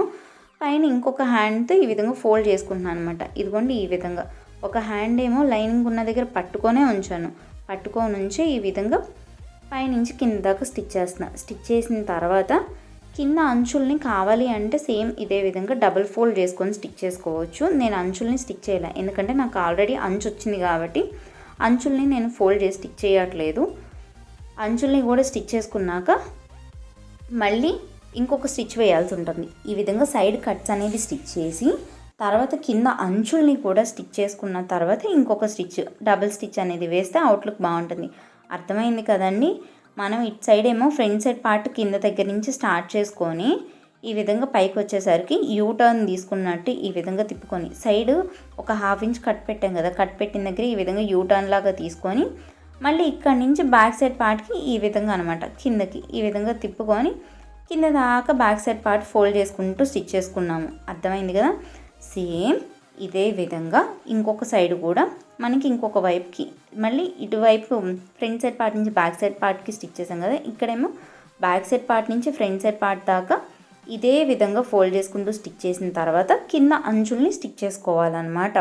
పైన ఇంకొక హ్యాండ్తో ఈ విధంగా ఫోల్డ్ చేసుకుంటున్నాను అనమాట. ఇదిగోండి ఈ విధంగా ఒక హ్యాండ్ ఏమో లైనింగ్ ఉన్న దగ్గర పట్టుకొనే ఉంచాను, పట్టుకొని ఉంచి ఈ విధంగా పైనుంచి కింద దాకా స్టిచ్ చేస్తున్నాను. స్టిచ్ చేసిన తర్వాత కింద అంచుల్ని కావాలి అంటే సేమ్ ఇదే విధంగా డబుల్ ఫోల్డ్ చేసుకొని స్టిచ్ చేసుకోవచ్చు. నేను అంచుల్ని స్టిచ్ చేయలే, ఎందుకంటే నాకు ఆల్రెడీ అంచు వచ్చింది కాబట్టి అంచుల్ని నేను ఫోల్డ్ చేసి స్టిచ్ చేయట్లేదు. అంచుల్ని కూడా స్టిచ్ చేసుకున్నాక మళ్ళీ ఇంకొక స్టిచ్ వేయాల్సి ఉంటుంది. ఈ విధంగా సైడ్ కట్స్ అనేది స్టిచ్ చేసి తర్వాత కింద అంచుల్ని కూడా స్టిచ్ చేసుకున్న తర్వాత ఇంకొక స్టిచ్ డబుల్ స్టిచ్ అనేది వేస్తే అవుట్లుక్ బాగుంటుంది. అర్థమైంది కదండి. మనం ఇటు సైడ్ ఏమో ఫ్రంట్ సైడ్ పార్ట్ కింద దగ్గర నుంచి స్టార్ట్ చేసుకొని ఈ విధంగా పైకి వచ్చేసరికి యూ టర్న్ తీసుకున్నట్టు ఈ విధంగా తిప్పుకొని సైడ్ ఒక 1/2 ఇంచ్ కట్ పెట్టాం కదా, కట్ పెట్టిన దగ్గర ఈ విధంగా యూ టర్న్ లాగా తీసుకొని మళ్ళీ ఇక్కడ నుంచి బ్యాక్ సైడ్ పార్ట్కి ఈ విధంగా అనమాట కిందకి ఈ విధంగా తిప్పుకొని కింద దాకా బ్యాక్ సైడ్ పార్ట్ ఫోల్డ్ చేసుకుంటూ స్టిచ్ చేసుకున్నాము. అర్థమైంది కదా. సేమ్ ఇదే విధంగా ఇంకొక సైడ్ కూడా మనకి ఇంకొక వైపుకి మళ్ళీ ఇటువైపు ఫ్రంట్ సైడ్ పార్ట్ నుంచి బ్యాక్ సైడ్ పార్ట్కి స్టిచ్ చేసాం కదా, ఇక్కడేమో బ్యాక్ సైడ్ పార్ట్ నుంచి ఫ్రంట్ సైడ్ పార్ట్ దాకా ఇదే విధంగా ఫోల్డ్ చేసుకుంటూ స్టిచ్ చేసిన తర్వాత కింద అంచుల్ని స్టిచ్ చేసుకోవాలన్నమాట.